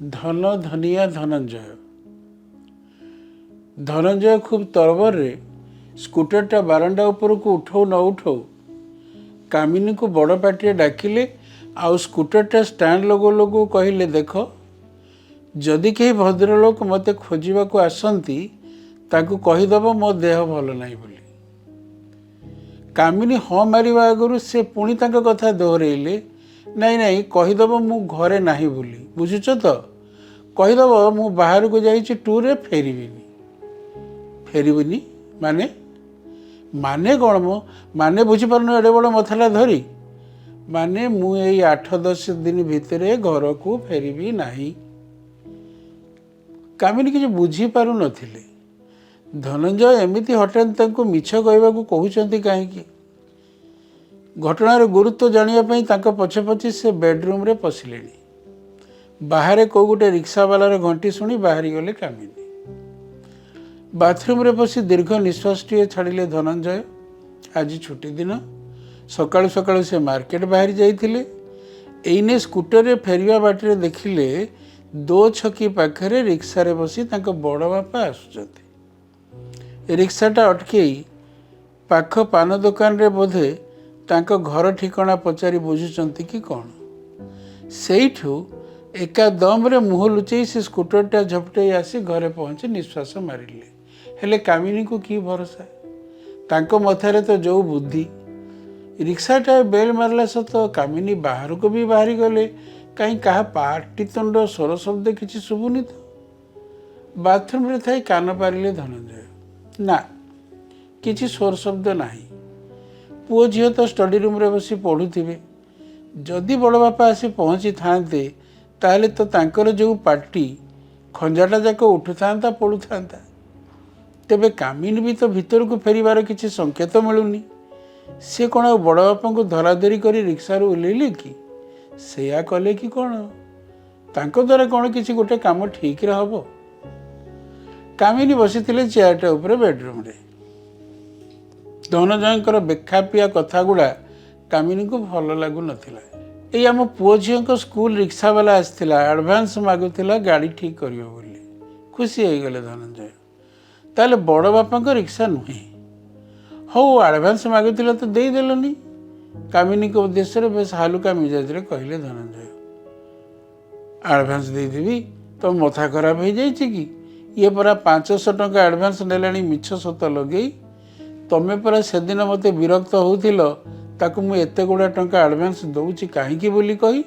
धन धनिया धनंजय धनंजय खूब तरबर रे स्कूटरटा बारंडा ऊपर को उठाऊ न उठाऊ कामिनी को बड़ पार्टी डाकिले आउ स्कूटरटा स्टैंड लगो लगो कहले देख जदि कहीं भद्रलोक मते खोजा को आसती ताकू कहीदब मो देह भल नहीं बोली कामिनी हाँ मारिबा आगु से पुणी तांका कथा दोहरेइले नहीं नहीं कहीदब मु घरे नहीं बोली बुझुच तो कहीदब मु बाहर को जाइए टूर रे फेरबनी माने माने कौन मो माने बुझीपार एडे बड़ मथला धरी माने मु 8-10 दिन भितर घर को फेरबी नहीं कामिनी किसी बुझी पारु नथिले धनंजय एमिति हठात तांको मिछ कहबा को कहउचंती काहेकि घटनार गुरुत्व जानिया तांको पछे पछे से बेडरूम रे पशिलेनी बाहर को गोटे रिक्शा वालार घंटी शुणी बाहरी गले कामिनी बाथरूम रे पशि दीर्घ निश्वास टीए छाड़िले धनंजय आज छुट्टी दिन सकाळु सकाळु से मार्केट बाहरी जाइथिले एइने स्कूटर रे फेरिया बाटरे देखिले 2 छकी पाखरे रिक्शा रे बसी तांको बड़ बापा आसुचंती रिक्साटा अटकई पाख पान दुकान रे बोधे तांको घर ठिकाना पचारि बुझुचंती कि कौन सेठू एकादम रे मुह लुचई से स्कूटरटा झपटई आसी घरे पहुँचे निश्वास मारिले हेले कामिनी को की भरोसा तांको मथारे तो जो बुद्धि रिक्साटा बेल मारला सत कामिनी बाहर को भी बाहरी गले कहीं कहा पाटितुंड स्वर शब्द किसी शुभुनी तो बाथरूम रे थाई कान पारिले धनंजय ना किसी स्वर शब्द नहीं पुओ झील तो स्टडी रूम रे बसी पढ़ुथिबे जदि बड़ बापा आसी पहुँची थांते ताहले तो तांकर जो पार्टी खंजाटा जाक उठु था पड़ू था तेबे कामिनी भी तो भीतर को फेरिबार किसी संकेत मिलूनी सी कौन आ बड़ बापा को धराधरी कर रिक्सार ओह्लैले कि सेया कले कि कौन तांको द्वारा कौन किसी गोटे काम ठीक रे हबो कामिनी बसी चेयरटा ऊपर बेडरूम रे धनंजयकर बेखापिया कथा गुड़ा कामिनी को भल लगु नथिला एई आम पुओ झील स्कूल रिक्शा वाला आसला एडभांस मागुला गाड़ी ठीक करियो बोली खुशी हो गले धनंजय ताले बड़ बापा को रिक्शा नुहे हौ एडभांस मागुला तो देदेलनी कामिनी को उद्देश्य बेस हालुका मिजाज रे कहले धनंजय एडभांस देदेवी तो मथा खराब हो जाए कि ये परा 500 टंका एडभांस नेलानी मिछ सत लगे तमे परा से दिन मते विरक्त होउथिलो ताकू मु एते गुड़ा टंका एडभांस दउची काहेकि बोली कही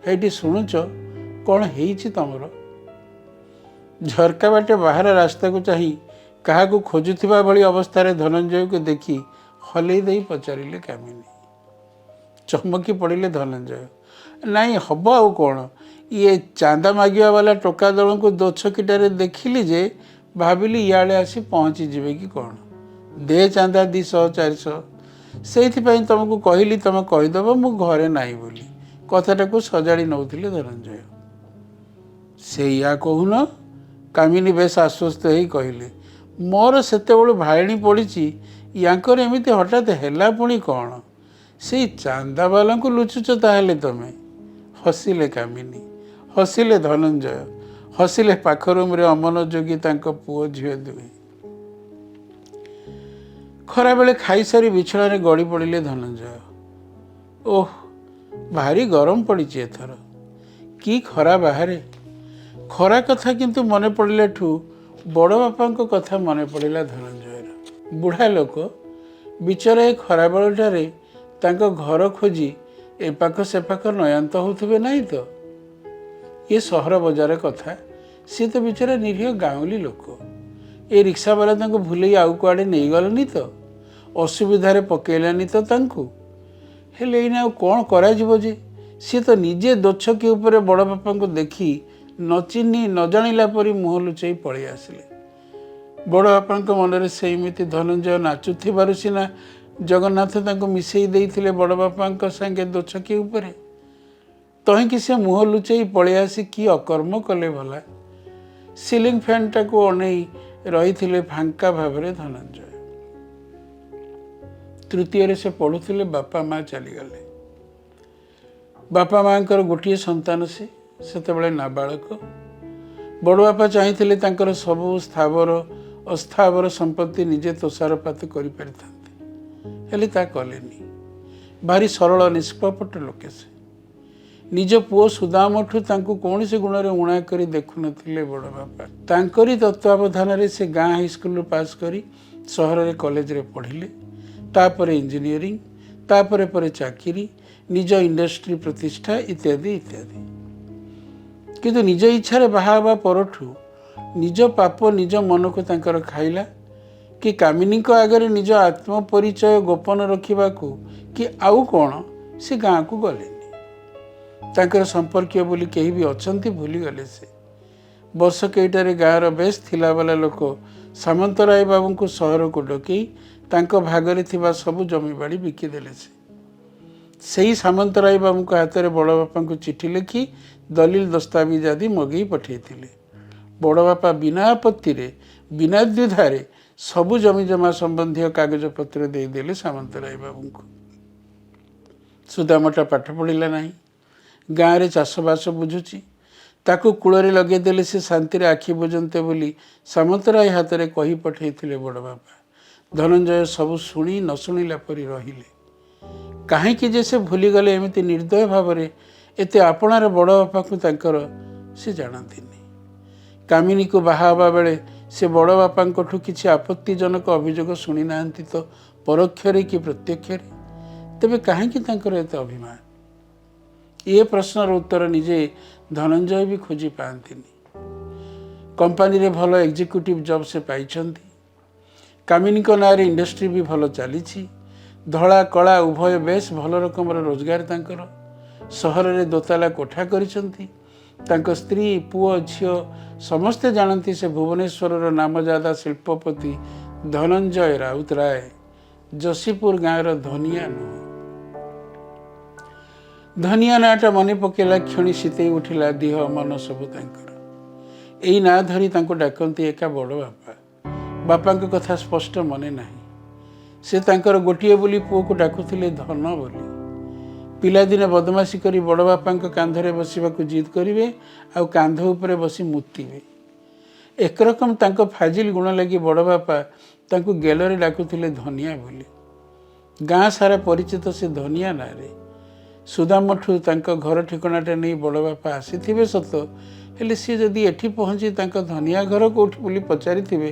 हेटी सुनुच कौन हेइछि तमरो झरका बाटे बाहर रास्ता को चाही कहा को खोजुथिबा भली अवस्था रे धनंजय को देखी हलै देई पचारिले कामिनी चमकी पड़िले धनंजय नहीं हब आउ कौन ये चांदा मागिया वाला टोका दल को 2 छकीटारे देखिली जे भाविली इयाड़े आसी पहुँची जीवे कि कौन दे चांदा 200-400 से तुमको कहली तुम कहीदब मु घरे नहीं बोली कथाटा को सजाड़ी नौथिले धनंजय से या कहून कामिनी बेस आश्वस्त ही कहले मोर सेते बड़ भाईणी पड़ी यांकर एमती हठात हैला पुणी कौन से चांदा वाला को लुचुच ताहले तमें हसिले कामिनी हसिले धनंजय हसिले पाख रूम रे अमनोयोगी तांको पुओ झील दुहे खरा बेले खाई सारी बिछड़ा गड़ी पड़े धनंजय ओह भारी गरम पड़ी एथर कि खरा बाहर खरा कथा किंतु मन पड़े ठू बड़ बापा कथा मन पड़ा धनंजयर बुढ़ा लोक बिचरा ए खरा बेलटारे तांको घर खोजी ए पाख से पाख नयांत होथबे नहीं तो ये सहर बजार कथा सी तो बिचरा निरीह गाँवली लोक ए रिक्शा वाला तांको भूले आउ कुआड़े नहीं गलनी तो असुविधारे पकेलानी तो तांको हेले एना कौन करा जीवो जे सी तो निजे दोछकी ऊपर बड़ बापा को देखी न चिन्ही न जानिला परी मुह लुचई पड़े आसिले बड़ बापा मनरे सेमिति धनंजय नाचुथिबारु सिना जगन्नाथ तांको मिसई देइथिले बड़ बापा संगे दोछकी ऊपर तहींकि से मुह लुचई पड़े आसी कि अकर्म कले भला सिलिंग फैनटा को अनई रही फांका भाव धनंजय तृतीय से पढ़ुले बापा माँ चलीगले बापा माँ गोटे संतान से ସେତେବେଳେ ନାବାଳକ। ବଡ଼ ବାପା ଚାହିଁଥିଲେ ତାଙ୍କର ସବୁ ସ୍ଥାବର ଅସ୍ଥାବର ସମ୍ପତ୍ତି ନିଜେ ତୋଷାରପାତ କରିପାରିଥାନ୍ତେ, ହେଲେ ତା କଲେନି। ଭାରି ସରଳ ନିଷ୍କପଟ ଲୋକେ ସେ। ନିଜ ପୁଅ ସୁଦାମଠୁ ତାଙ୍କୁ କୌଣସି ଗୁଣରେ ଉଣା କରି ଦେଖୁନଥିଲେ ବଡ଼ ବାପା। ତାଙ୍କରି ତତ୍ତ୍ୱାବଧାନରେ ସେ ଗାଁ ହାଇସ୍କୁଲରୁ ପାସ୍ କରି ସହରରେ କଲେଜରେ ପଢ଼ିଲେ, ତାପରେ ଇଞ୍ଜିନିୟରିଂ, ତାପରେ ପରେ ଚାକିରି, ନିଜ ଇଣ୍ଡଷ୍ଟ୍ରି ପ୍ରତିଷ୍ଠା ଇତ୍ୟାଦି ଇତ୍ୟାଦି। କିନ୍ତୁ ନିଜ ଇଚ୍ଛାରେ ବାହା ହେବା ପରଠୁ ନିଜ ପାପ ନିଜ ମନକୁ ତାଙ୍କର ଖାଇଲା। କି କାମିନୀଙ୍କ ଆଗରେ ନିଜ ଆତ୍ମପରିଚୟ ଗୋପନ ରଖିବାକୁ କି ଆଉ କ'ଣ ସେ ଗାଁକୁ ଗଲେନି। ତାଙ୍କର ସମ୍ପର୍କୀୟ ବୋଲି କେହି ବି ଅଛନ୍ତି ଭୁଲିଗଲେ ସେ। ବର୍ଷ କେଇଟାରେ ଗାଁର ବେଶ୍ ଥିଲାବାଲା ଲୋକ ସାମନ୍ତରାୟ ବାବୁଙ୍କୁ ସହରକୁ ଡକେଇ ତାଙ୍କ ଭାଗରେ ଥିବା ସବୁ ଜମିବାଡ଼ି ବିକିଦେଲେ ସେ। ସେହି ସାମନ୍ତରାୟ ବାବୁଙ୍କ ହାତରେ ବଡ଼ ବାପାଙ୍କୁ ଚିଠି ଲେଖି ଦଲିଲ ଦସ୍ତାବିଜ ଆଦି ମଗେଇ ପଠାଇଥିଲେ। ବଡ଼ ବାପା ବିନା ଆପତ୍ତିରେ ବିନା ଦ୍ୱିଧାରେ ସବୁ ଜମିଜମା ସମ୍ବନ୍ଧୀୟ କାଗଜପତ୍ର ଦେଇଦେଲେ ସାମନ୍ତରାୟ ବାବୁଙ୍କୁ। ସୁଦାମଟା ପାଠ ପଢ଼ିଲା ନାହିଁ, ଗାଁରେ ଚାଷବାସ ବୁଝୁଛି। ତାକୁ କୂଳରେ ଲଗେଇଦେଲେ ସେ ଶାନ୍ତିରେ ଆଖି ବୁଜନ୍ତେ ବୋଲି ସାମନ୍ତରାୟ ହାତରେ କହି ପଠାଇଥିଲେ ବଡ଼ ବାପା। ଧନଞ୍ଜୟ ସବୁ ଶୁଣି ନ ଶୁଣିଲା ପରି ରହିଲେ। କାହିଁକି ଯେ ସେ ଭୁଲିଗଲେ ଏମିତି ନିର୍ଦ୍ଦୟ ଭାବରେ ଏତେ ଆପଣାର ବଡ଼ ବାପାକୁ ତାଙ୍କର ସେ ଜାଣନ୍ତିନି। କାମିନୀକୁ ବାହା ହେବା ବେଳେ ସେ ବଡ଼ ବାପାଙ୍କଠୁ କିଛି ଆପତ୍ତିଜନକ ଅଭିଯୋଗ ଶୁଣି ନାହାନ୍ତି ତ ପରୋକ୍ଷରେ କି ପ୍ରତ୍ୟକ୍ଷରେ। ତେବେ କାହିଁକି ତାଙ୍କର ଏତେ ଅଭିମାନ? ଏ ପ୍ରଶ୍ନର ଉତ୍ତର ନିଜେ ଧନଞ୍ଜୟ ବି ଖୋଜି ପାଆନ୍ତିନି। କମ୍ପାନୀରେ ଭଲ ଏକ୍ଜିକ୍ୟୁଟିଭ୍ ଜବ୍ ସେ ପାଇଛନ୍ତି। କାମିନୀଙ୍କ ନାଁରେ ଇଣ୍ଡଷ୍ଟ୍ରି ବି ଭଲ ଚାଲିଛି। ଧଳା କଳା ଉଭୟ ବେଶ ଭଲ ରକମର ରୋଜଗାର ତାଙ୍କର। ସହରରେ ଦୋତାଲା କୋଠା କରିଛନ୍ତି। ତାଙ୍କ ସ୍ତ୍ରୀ ପୁଅ ଝିଅ ସମସ୍ତେ ଜାଣନ୍ତି ସେ ଭୁବନେଶ୍ୱରର ନାମଜାଦା ଶିଳ୍ପପତି ଧନଞ୍ଜୟ ରାଉତରାୟ, ଯଶୀପୁର ଗାଁର ଧନିଆ ନୁହଁ। ଧନିଆ ନାଁଟା ମନେ ପକାଇଲା କ୍ଷଣି ଶୀତେଇ ଉଠିଲା ଦେହ ମନ ସବୁ ତାଙ୍କର। ଏଇ ନାଁ ଧରି ତାଙ୍କୁ ଡାକନ୍ତି ଏକା ବଡ଼ ବାପା। ବାପାଙ୍କ କଥା ସ୍ପଷ୍ଟ ମନେ ନାହିଁ। ସେ ତାଙ୍କର ଗୋଟିଏ ବୋଲି ପୁଅକୁ ଡାକୁଥିଲେ ଧନ ବୋଲି। ପିଲାଦିନେ ବଦମାସି କରି ବଡ଼ ବାପାଙ୍କ କାନ୍ଧରେ ବସିବାକୁ ଜିଦ୍ କରିବେ ଆଉ କାନ୍ଧ ଉପରେ ବସି ମୁତିବେ। ଏକରକମ ତାଙ୍କ ଫାଜିଲ ଗୁଣ ଲାଗି ବଡ଼ ବାପା ତାଙ୍କୁ ଗେଲରେ ଡାକୁଥିଲେ ଧନିଆ ବୋଲି। ଗାଁ ସାରା ପରିଚିତ ସେ ଧନିଆ ନାଁରେ। ସୁଦାମଠୁ ତାଙ୍କ ଘର ଠିକଣାଟା ନେଇ ବଡ଼ ବାପା ଆସିଥିବେ ସତ, ହେଲେ ସିଏ ଯଦି ଏଠି ପହଞ୍ଚି ତାଙ୍କ ଧନିଆ ଘର କେଉଁଠି ବୋଲି ପଚାରିଥିବେ,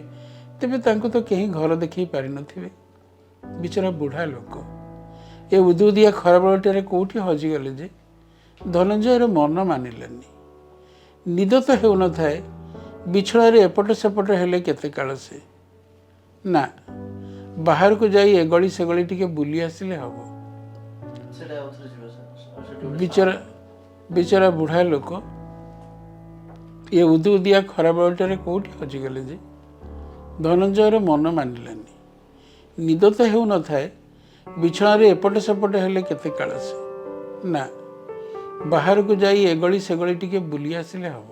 ତେବେ ତାଙ୍କୁ ତ କେହି ଘର ଦେଖେଇ ପାରିନଥିବେ। ବିଚରା ବୁଢ଼ା ଲୋକ ଏ ଉଦୁଉଦିଆ ଖରାବେଳଟାରେ କେଉଁଠି ହଜିଗଲେ ଯେ ଧନଞ୍ଜୟର ମନ ମାନିଲାନି। ନିଦ ତ ହେଉନଥାଏ, ବିଛଣାରେ ଏପଟ ସେପଟ ହେଲେ କେତେ କାଳ ସେ। ନା, ବାହାରକୁ ଯାଇ ଏଗଳି ସେଗଳି ଟିକେ ବୁଲି ଆସିଲେ ହବ। ବିଚରା ବୁଢ଼ା ଲୋକ ଏ ଉଦୁଉଦିଆ ଖରାବେଳଟାରେ କେଉଁଠି ହଜିଗଲେ ଯେ ଧନଞ୍ଜୟର ମନ ମାନିଲାନି। ନିଦ ତ ହେଉନଥାଏ, ବିଛଣାରେ ଏପଟ ସେପଟ ହେଲେ କେତେ କାଳ ସେ। ନା, ବାହାରକୁ ଯାଇ ଏଗଳି ସେଗଳି ଟିକେ ବୁଲି ଆସିଲେ ହବ।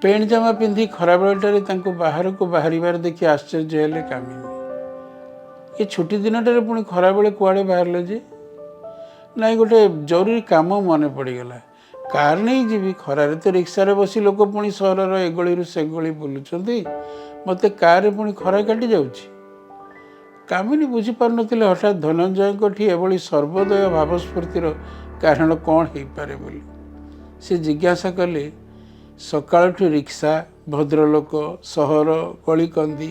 ପେଣ୍ଟ ଜାମା ପିନ୍ଧି ଖରାବେଳଟାରେ ତାଙ୍କୁ ବାହାରକୁ ବାହାରିବାର ଦେଖି ଆଶ୍ଚର୍ଯ୍ୟ ହେଲେ କାମିନୀ। ଏ ଛୁଟି ଦିନଟାରେ ପୁଣି ଖରାବେଳେ କୁଆଡ଼େ ବାହାରିଲ ଯେ? ନାଇଁ, ଗୋଟେ ଜରୁରୀ କାମ ମନେ ପଡ଼ିଗଲା। କାର୍ ନେଇ ଯିବି। ଖରାରେ ତ ରିକ୍ସାରେ ବସି ଲୋକ ପୁଣି ସହରର ଏଗଳିରୁ ସେଗଳି ବୁଲୁଛନ୍ତି, ମୋତେ କାର୍ରେ ପୁଣି ଖରା କାଟି ଯାଉଛି। କାମିନୀ ବୁଝିପାରୁନଥିଲେ ହଠାତ୍ ଧନଞ୍ଜୟଙ୍କଠି ଏଭଳି ସର୍ବୋଦୟ ଭାବସ୍ଫୂର୍ତ୍ତିର କାରଣ କ'ଣ ହେଇପାରେ ବୋଲି। ସେ ଜିଜ୍ଞାସା କଲେ, ସକାଳଠୁ ରିକ୍ସା, ଭଦ୍ରଲୋକ, ସହର, କଳିକନ୍ଦି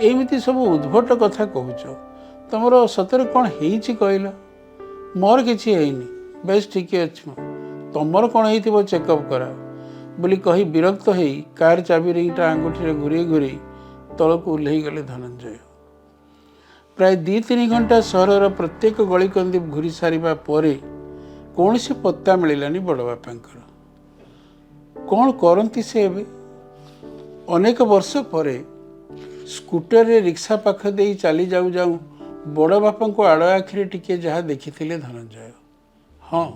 ଏମିତି ସବୁ ଉଦ୍ଭଟ କଥା କହୁଛ। ତମର ସତରେ କ'ଣ ହେଇଛି କହିଲ? ମୋର କିଛି ହେଇନି, ବେଶ ଠିକ୍ ଅଛି। ତମର କ'ଣ ହେଇଥିବ ଚେକଅପ୍ କରାଅ ବୋଲି କହି ବିରକ୍ତ ହେଇ କାର୍ ଚାବି ରିଙ୍ଗଟା ଆଙ୍ଗୁଠିରେ ଘୁରେଇ ଘୁରେଇ ତଳକୁ ଓହ୍ଲେଇ ଗଲେ ଧନଞ୍ଜୟ। ପ୍ରାୟ 2-3 ଘଣ୍ଟା ସହରର ପ୍ରତ୍ୟେକ ଗଳିକନ୍ଦି ଘୁରି ସାରିବା ପରେ କୌଣସି ପତ୍ତା ମିଳିଲାନି ବଡ଼ ବାପାଙ୍କର। କ'ଣ କରନ୍ତି ସେ ଏବେ? ଅନେକ ବର୍ଷ ପରେ ସ୍କୁଟରରେ ରିକ୍ସା ପାଖ ଦେଇ ଚାଲି ଯାଉ ଯାଉ ବଡ଼ ବାପାଙ୍କୁ ଆଡ଼ ଆଖିରେ ଟିକେ ଯାହା ଦେଖିଥିଲେ ଧନଞ୍ଜୟ। ହଁ,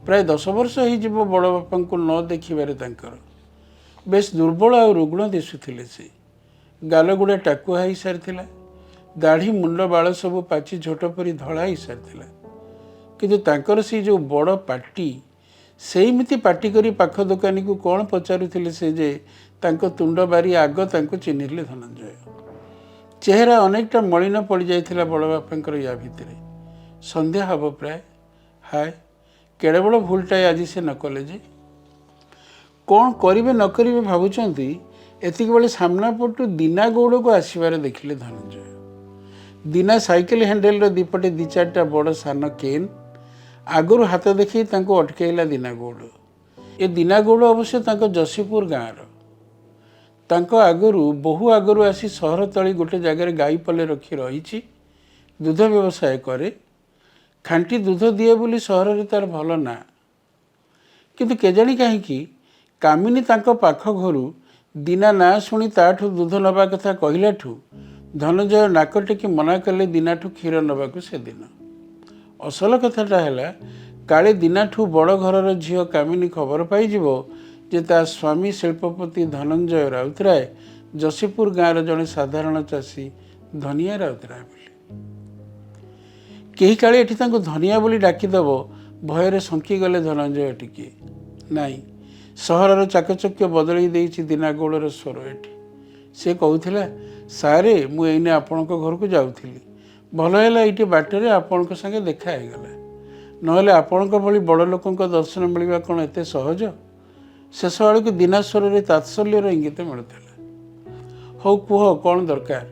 ପ୍ରାୟ 10 ବର୍ଷ ହେଇଯିବ ବଡ଼ ବାପାଙ୍କୁ ନ ଦେଖିବାରେ ତାଙ୍କର। ବେଶ ଦୁର୍ବଳ ଆଉ ରୁଗ୍ଣ ଦିଶୁଥିଲେ ସେ। ଗାଲଗୁଡ଼ା ଟାକୁଆ ହେଇସାରିଥିଲା। ଦାଢ଼ି ମୁଣ୍ଡ ବାଳ ସବୁ ପାଚି ଝୋଟ ପରି ଧଳା ହେଇସାରିଥିଲା। କିନ୍ତୁ ତାଙ୍କର ସେଇ ଯେଉଁ ବଡ଼ ପାଟି, ସେଇମିତି ପାଟି କରି ପାଖ ଦୋକାନୀକୁ କ'ଣ ପଚାରୁଥିଲେ ସେ ଯେ ତାଙ୍କ ତୁଣ୍ଡ ବାରି ଆଗ ତାଙ୍କୁ ଚିହ୍ନିଲେ ଧନଞ୍ଜୟ। ଚେହେରା ଅନେକଟା ମଳିନ ପଡ଼ିଯାଇଥିଲା ବଡ଼ ବାପାଙ୍କର ୟା ଭିତରେ। ସନ୍ଧ୍ୟା ହେବ ପ୍ରାୟ। ହାୟ, କେଡ଼େ ବଡ଼ ଭୁଲଟାଏ ଆଜି ସେ ନ କଲେ ଯେ। କ'ଣ କରିବେ ନ କରିବେ ଭାବୁଛନ୍ତି, ଏତିକିବେଳେ ସାମ୍ନା ପଟୁ ଦୀନା ଗୌଡ଼କୁ ଆସିବାର ଦେଖିଲେ ଧନଞ୍ଜୟ। ଦୀନା ସାଇକେଲ ହ୍ୟାଣ୍ଡେଲର ଦିପଟେ 2-4ଟା ବଡ଼ ସାନ କେନ୍ ଆଗରୁ ହାତ ଦେଖାଇ ତାଙ୍କୁ ଅଟକାଇଲା ଦୀନା ଗୌଡ଼। ଏ ଦୀନା ଗୌଡ଼ ଅବଶ୍ୟ ତାଙ୍କ ଯଶୀପୁର ଗାଁର। ତାଙ୍କ ଆଗରୁ ବହୁ ଆଗରୁ ଆସି ସହର ତଳି ଗୋଟେ ଜାଗାରେ ଗାଈ ପଲେ ରଖି ରହିଛି। ଦୁଧ ବ୍ୟବସାୟ କରେ। ଖାଣ୍ଟି ଦୁଧ ଦିଏ ବୋଲି ସହରରେ ତାର ଭଲ ନାଁ। କିନ୍ତୁ କେଜାଣି କାହିଁକି କାମିନୀ ତାଙ୍କ ପାଖ ଘରୁ ଦୀନା ନାଁ ଶୁଣି ତାଠୁ ଦୁଧ ନେବା କଥା କହିଲାଠୁ ଧନଞ୍ଜୟ ନାକ ଟେକି ମନା କଲେ ଦୀନାଠୁ କ୍ଷୀର ନେବାକୁ ସେଦିନ। ଅସଲ କଥାଟା ହେଲା, କାଳେ ଦୀନାଠୁ ବଡ଼ ଘରର ଝିଅ କାମିନୀ ଖବର ପାଇଯିବ ଯେ ତା ସ୍ୱାମୀ ଶିଳ୍ପପତି ଧନଞ୍ଜୟ ରାଉତରାୟ ଯଶୀପୁର ଗାଁର ଜଣେ ସାଧାରଣ ଚାଷୀ ଧନିଆ ରାଉତରାୟ ବୋଲି। କେହି କାଳେ ଏଠି ତାଙ୍କୁ ଧନିଆ ବୋଲି ଡାକିଦେବ ଭୟରେ ଶଙ୍କିଗଲେ ଧନଞ୍ଜୟ ଟିକିଏ। ନାଇଁ, ସହରର ଚାକଚକ୍ୟ ବଦଳେଇ ଦେଇଛି ଦୀନା ଗୌଡ଼ର ସ୍ୱର ଏଠି। ସେ କହୁଥିଲା, ସାରେ ମୁଁ ଏଇନେ ଆପଣଙ୍କ ଘରକୁ ଯାଉଥିଲି। ଭଲ ହେଲା ଏଇଠି ବାଟରେ ଆପଣଙ୍କ ସାଙ୍ଗେ ଦେଖା ହେଇଗଲା। ନହେଲେ ଆପଣଙ୍କ ଭଳି ବଡ଼ ଲୋକଙ୍କ ଦର୍ଶନ ମିଳିବା କ'ଣ ଏତେ ସହଜ? ଶେଷ ଆଡ଼କୁ ଦୀନା ସ୍ୱରରେ ତାତ୍ସଲ୍ୟର ଇଙ୍ଗିତ ମିଳୁଥିଲା। ହଉ କୁହ, କ'ଣ ଦରକାର?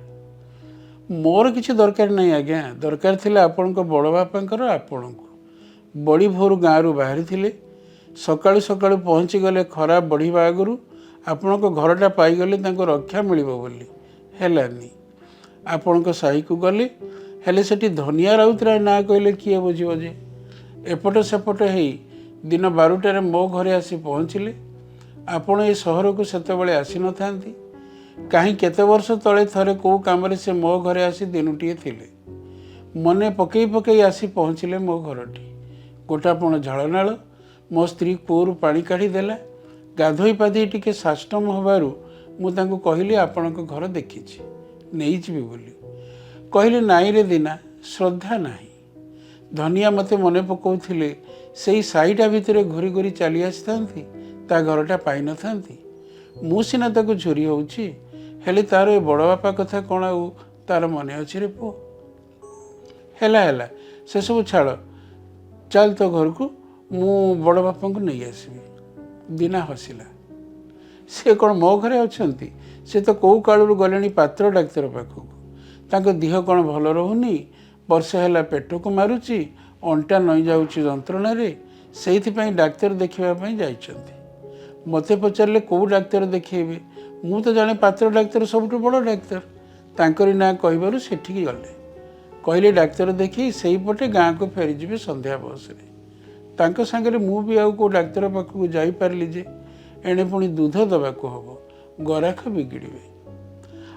ମୋର କିଛି ଦରକାର ନାହିଁ ଆଜ୍ଞା। ଦରକାର ଥିଲା ଆପଣଙ୍କ ବଡ଼ ବାପାଙ୍କର ଆପଣଙ୍କୁ। ବଡ଼ି ଭୋରୁ ଗାଁରୁ ବାହାରିଥିଲେ। ସକାଳୁ ସକାଳୁ ପହଞ୍ଚିଗଲେ ଖରା ବଢ଼ିବା ଆଗରୁ। ଆପଣଙ୍କ ଘରଟା ପାଇଗଲେ ତାଙ୍କୁ ରକ୍ଷା ମିଳିବ ବୋଲି। ହେଲାନି। ଆପଣଙ୍କ ସାହିକୁ ଗଲେ, ହେଲେ ସେଠି ଧନିଆ ରାଉତରାୟ ନାଁ କହିଲେ କିଏ ବୁଝିବ ଯେ। ଏପଟ ସେପଟ ହେଇ ଦିନ 12ଟାରେ ମୋ ଘରେ ଆସି ପହଞ୍ଚିଲେ। ଆପଣ ଏ ସହରକୁ ସେତେବେଳେ ଆସିନଥାନ୍ତି। କାହିଁ କେତେ ବର୍ଷ ତଳେ ଥରେ କେଉଁ କାମରେ ସେ ମୋ ଘରେ ଆସି ଦିନଟିଏ ଥିଲେ। ମନେ ପକେଇ ପକେଇ ଆସି ପହଞ୍ଚିଲେ ମୋ ଘରଟି। ଗୋଟାପଣ ଝାଳନାଳ। ମୋ ସ୍ତ୍ରୀ କୂଅରୁ ପାଣି କାଢ଼ି ଦେଲା। ଗାଧୋଇ ପାଧୋଇ ଟିକେ ସାଷ୍ଟମ ହେବାରୁ ମୁଁ ତାଙ୍କୁ କହିଲି ଆପଣଙ୍କ ଘର ଦେଖିଛି, ନେଇଯିବି ବୋଲି। କହିଲେ ନାଇଁରେ ଦୀନା, ଶ୍ରଦ୍ଧା ନାହିଁ। ଧନିଆ ମୋତେ ମନେ ପକାଉଥିଲେ ସେଇ ସାହିଟା ଭିତରେ ଘୁରି ଘୁରି ଚାଲି ଆସିଥାନ୍ତି, ତା ଘରଟା ପାଇନଥାନ୍ତି। ମୁଁ ସିନା ତାକୁ ଝୁରି ହେଉଛି, ହେଲେ ତାର ଏ ବଡ଼ ବାପା କଥା କ'ଣ ଆଉ ତାର ମନେ ଅଛି ରେ ପୁଅ? ହେଲା ହେଲା, ସେସବୁ ଛାଡ଼। ଚାଲ ତୋ ଘରକୁ, ମୁଁ ବଡ଼ ବାପାଙ୍କୁ ନେଇ ଆସିବି। ଦୀନା ହସିଲା। ସେ କ'ଣ ମୋ ଘରେ ଅଛନ୍ତି? ସେ ତ କେଉଁ କାଳରୁ ଗଲେଣି ପାତ୍ର ଡାକ୍ତର ପାଖକୁ। ତାଙ୍କ ଦେହ କ'ଣ ଭଲ ରହୁନି? ବର୍ଷେ ହେଲା ପେଟକୁ ମାରୁଛି, ଅଣ୍ଟା ନଇଁ ଯାଉଛି ଯନ୍ତ୍ରଣାରେ। ସେଇଥିପାଇଁ ଡାକ୍ତର ଦେଖିବା ପାଇଁ ଯାଇଛନ୍ତି। ମୋତେ ପଚାରିଲେ କେଉଁ ଡାକ୍ତର ଦେଖେଇବେ? ମୁଁ ତ ଜାଣେ ପାତ୍ର ଡାକ୍ତର ସବୁଠୁ ବଡ଼ ଡାକ୍ତର। ତାଙ୍କରି ନାଁ କହିବାରୁ ସେଠିକି ଗଲେ। କହିଲେ ଡାକ୍ତର ଦେଖେଇ ସେଇପଟେ ଗାଁକୁ ଫେରିଯିବେ ସନ୍ଧ୍ୟା ବସରେ। ତାଙ୍କ ସାଙ୍ଗରେ ମୁଁ ବି ଆଉ କେଉଁ ଡାକ୍ତର ପାଖକୁ ଯାଇପାରିଲି ଯେ। ଏଣେ ପୁଣି ଦୁଧ ଦେବାକୁ ହେବ, ଗରାଖ ବିଗିଡ଼ିବେ।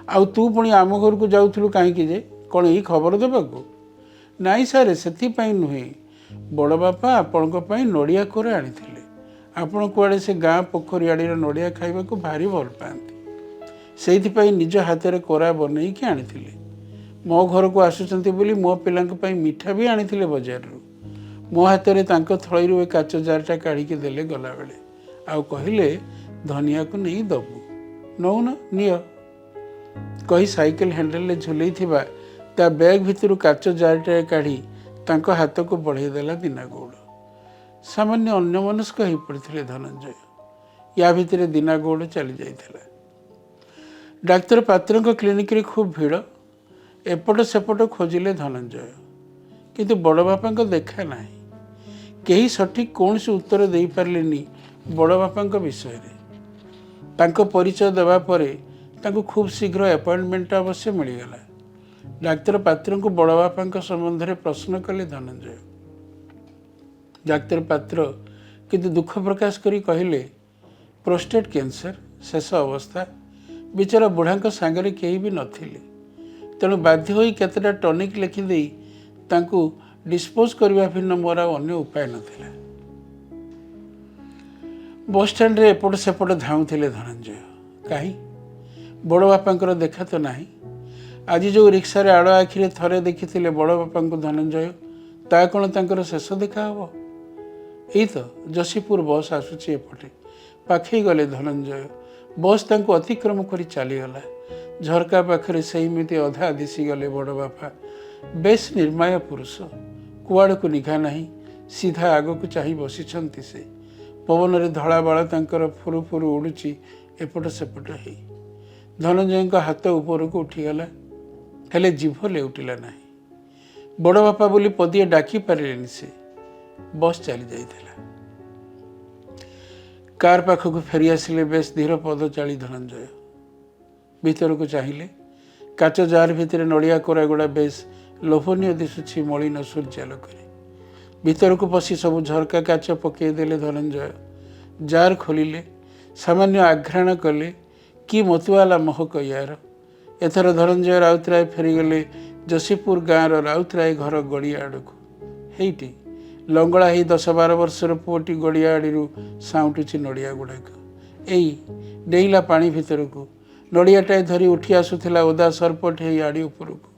ଆଉ ତୁ ପୁଣି ଆମ ଘରକୁ ଯାଉଥିଲୁ କାହିଁକି ଯେ? କ'ଣ ଏଇ ଖବର ଦେବାକୁ? ନାଇଁ ସାରେ, ସେଥିପାଇଁ ନୁହେଁ। ବଡ଼ ବାପା ଆପଣଙ୍କ ପାଇଁ ନଡ଼ିଆ କୋର ଆଣିଥିଲେ। ଆପଣ କୁଆଡ଼େ ସେ ଗାଁ ପୋଖରୀ ଆଡ଼ିର ନଡ଼ିଆ ଖାଇବାକୁ ଭାରି ଭଲ ପାଆନ୍ତି। ସେଇଥିପାଇଁ ନିଜ ହାତରେ କୋରା ବନେଇକି ଆଣିଥିଲେ। ମୋ ଘରକୁ ଆସୁଛନ୍ତି ବୋଲି ମୋ ପିଲାଙ୍କ ପାଇଁ ମିଠା ବି ଆଣିଥିଲେ ବଜାରରୁ। ମୋ ହାତରେ ତାଙ୍କ ଥଳିରୁ ଏ କାଚ ଜାରଟା କାଢ଼ିକି ଦେଲେ ଗଲାବେଳେ। ଆଉ କହିଲେ ଧନିଆକୁ ନେଇ ଦେବୁ, ନଉନ ନିଅ। କହି ସାଇକେଲ ହ୍ୟାଣ୍ଡେଲରେ ଝୁଲେଇଥିବା ତା ବ୍ୟାଗ୍ ଭିତରୁ କାଚ ଜାରଟାଏ କାଢ଼ି ତାଙ୍କ ହାତକୁ ବଢ଼େଇ ଦେଲା ଦୀନା ଗୌଡ଼। ସାମାନ୍ୟ ଅନ୍ୟମନସ୍କ ହୋଇପଡ଼ିଥିଲେ ଧନଞ୍ଜୟ। ୟା ଭିତରେ ଦୀନା ଗୌଡ଼ ଚାଲି ଯାଇଥିଲା। ଡାକ୍ତର ପାତ୍ରଙ୍କ କ୍ଲିନିକରେ ଖୁବ୍ ଭିଡ଼। ଏପଟ ସେପଟ ଖୋଜିଲେ ଧନଞ୍ଜୟ, କିନ୍ତୁ ବଡ଼ ବାପାଙ୍କ ଦେଖା ନାହିଁ। କେହି ସଠିକ୍ କୌଣସି ଉତ୍ତର ଦେଇପାରିଲେନି ବଡ଼ ବାପାଙ୍କ ବିଷୟରେ। ତାଙ୍କ ପରିଚୟ ଦେବା ପରେ ତାଙ୍କୁ ଖୁବ୍ ଶୀଘ୍ର ଆପଏଣ୍ଟମେଣ୍ଟଟା ଅବଶ୍ୟ ମିଳିଗଲା। ଡାକ୍ତର ପାତ୍ରଙ୍କୁ ବଡ଼ ବାପାଙ୍କ ସମ୍ବନ୍ଧରେ ପ୍ରଶ୍ନ କଲେ ଧନଞ୍ଜୟ। ଡାକ୍ତର ପାତ୍ର କିନ୍ତୁ ଦୁଃଖ ପ୍ରକାଶ କରି କହିଲେ, ପ୍ରୋଷ୍ଟେଟ୍ କ୍ୟାନ୍ସର, ଶେଷ ଅବସ୍ଥା। ବିଚରା ବୁଢ଼ାଙ୍କ ସାଙ୍ଗରେ କେହି ବି ନଥିଲେ। ତେଣୁ ବାଧ୍ୟ ହୋଇ କେତେଟା ଟନିକ୍ ଲେଖିଦେଇ ତାଙ୍କୁ ଡିସ୍ପୋଜ୍ କରିବା ଭିନ୍ନ ମୋର ଆଉ ଅନ୍ୟ ଉପାୟ ନଥିଲା। ବସ୍ଷ୍ଟାଣ୍ଡରେ ଏପଟ ସେପଟ ଧାଉଁଥିଲେ ଧନଞ୍ଜୟ। କାହିଁ, ବଡ଼ ବାପାଙ୍କର ଦେଖା ତ ନାହିଁ। ଆଜି ଯେଉଁ ରିକ୍ସାରେ ଆଡ଼ ଆଖିରେ ଥରେ ଦେଖିଥିଲେ ବଡ଼ ବାପାଙ୍କୁ ଧନଞ୍ଜୟ, ତା କ'ଣ ତାଙ୍କର ଶେଷ ଦେଖା ହେବ? ଏଇ ତ ଯଶୀପୁର ବସ୍ ଆସୁଛି ଏପଟେ। ପାଖେଇ ଗଲେ ଧନଞ୍ଜୟ। ବସ୍ ତାଙ୍କୁ ଅତିକ୍ରମ କରି ଚାଲିଗଲା। ଝରକା ପାଖରେ ସେଇମିତି ଅଧା ଦିଶିଗଲେ ବଡ଼ ବାପା। ବେଶ ନିର୍ମାୟ ପୁରୁଷ, କୁଆଡ଼କୁ ନିଘା ନାହିଁ, ସିଧା ଆଗକୁ ଚାହିଁ ବସିଛନ୍ତି ସେ। ପବନରେ ଧଳା ବାଳ ତାଙ୍କର ଫୁରୁ ଫୁରୁ ଉଡ଼ୁଛି ଏପଟ ସେପଟ ହେଇ। ଧନଞ୍ଜୟଙ୍କ ହାତ ଉପରକୁ ଉଠିଗଲା, ହେଲେ ଜିଭ ଲେଉଟିଲା ନାହିଁ। ବଡ଼ ବାପା ବୋଲି ପଦିଏ ଡାକି ପାରିଲେନି ସେ। ବସ୍ ଚାଲି ଯାଇଥିଲା। କାର ପାଖକୁ ଫେରିଆସିଲେ ବେଶ ଧୀର ପଦ ଚାଳି ଧନଞ୍ଜୟ। ଭିତରକୁ ଚାହିଁଲେ। କାଚ ଜାର ଭିତରେ ନଡ଼ିଆ କୋରାଗୁଡ଼ା ବେଶ ଲୋଭନୀୟ ଦିଶୁଛି ମଳିନ ସୂର୍ଯ୍ୟାଲୋକରେ। ଭିତରକୁ ପଶି ସବୁ ଝରକା କାଚ ପକାଇଦେଲେ ଧନଞ୍ଜୟ। ଜାର ଖୋଲିଲେ, ସାମାନ୍ୟ ଆଘ୍ରାଣ କଲେ, କି ମତୁଆଲା ମହକ ୟାର। ଏଥର ଧନଞ୍ଜୟ ରାଉତରାୟ ଫେରିଗଲେ ଯଶୀପୁର ଗାଁର ରାଉତରାୟ ଘର ଗଡ଼ିଆ ଆଡ଼କୁ। ହେଇଟି ଲଙ୍ଗଳା ହେଇ 10-12 ବର୍ଷର ପୁଅଟି ଗଡ଼ିଆ ଆଡ଼ିରୁ ସାଉଁଟୁଛି ନଡ଼ିଆ ଗୁଡ଼ାକ। ଏଇ ଡେଇଁଲା ପାଣି ଭିତରକୁ। ନଡ଼ିଆଟାଏ ଧରି ଉଠି ଆସୁଥିଲା ଓଦା ସରପଟ ହେଇ ଆଡ଼ି ଉପରକୁ।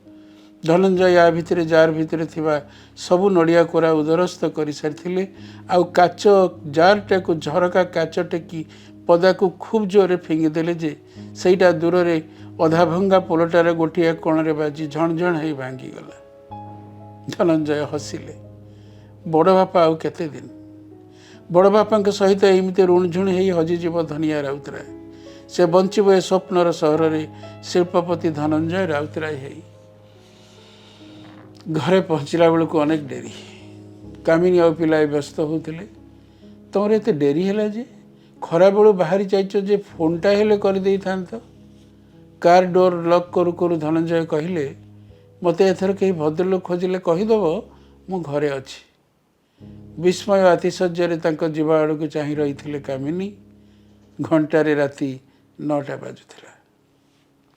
ଧନଞ୍ଜୟ ୟା ଭିତରେ ଜାର ଭିତରେ ଥିବା ସବୁ ନଡ଼ିଆ କୋରା ଉଦରସ୍ତ କରିସାରିଥିଲେ। ଆଉ କାଚ ଜାରଟାକୁ ଝରକା କାଚ ଟେକି ପଦାକୁ ଖୁବ୍ ଜୋରରେ ଫିଙ୍ଗିଦେଲେ ଯେ ସେଇଟା ଦୂରରେ ଅଧା ଭଙ୍ଗା ପୋଲଟାର ଗୋଟିଏ କୋଣରେ ବାଜି ଝଣଝଣ ହେଇ ଭାଙ୍ଗିଗଲା। ଧନଞ୍ଜୟ ହସିଲେ। ବଡ଼ ବାପା ଆଉ କେତେ ଦିନ? ବଡ଼ ବାପାଙ୍କ ସହିତ ଏମିତି ରୁଣଝୁଣ ହେଇ ହଜିଯିବ ଧନିଆ ରାଉତରାୟ। ସେ ବଞ୍ଚିବ ଏ ସ୍ୱପ୍ନର ସହରରେ ଶିଳ୍ପପତି ଧନଞ୍ଜୟ ରାଉତରାୟ ହେଇ। ଘରେ ପହଞ୍ଚିଲା ବେଳକୁ ଅନେକ ଡେରି। କାମିନୀ ଆଉ ପିଲାଏ ବ୍ୟସ୍ତ ହେଉଥିଲେ। ତମର ଏତେ ଡେରି ହେଲା ଯେ? ଖରାବେଳୁ ବାହାରି ଯାଇଛ ଯେ ଫୋନ୍ଟା ହେଲେ କରିଦେଇଥାନ୍ତ। କାର ଡୋର ଲକ୍ କରୁ କରୁ ଧନଞ୍ଜୟ କହିଲେ, ମୋତେ ଏଥର କେହି ଭଦ୍ରଲୋକ ଖୋଜିଲେ କହିଦେବ ମୁଁ ଘରେ ଅଛି। ବିସ୍ମୟ ଆତିଶଯ୍ୟରେ ତାଙ୍କ ଯିବା ଆଡ଼କୁ ଚାହିଁ ରହିଥିଲେ କାମିନୀ। ଘଣ୍ଟାରେ ରାତି 9ଟା ବାଜୁଥିଲା।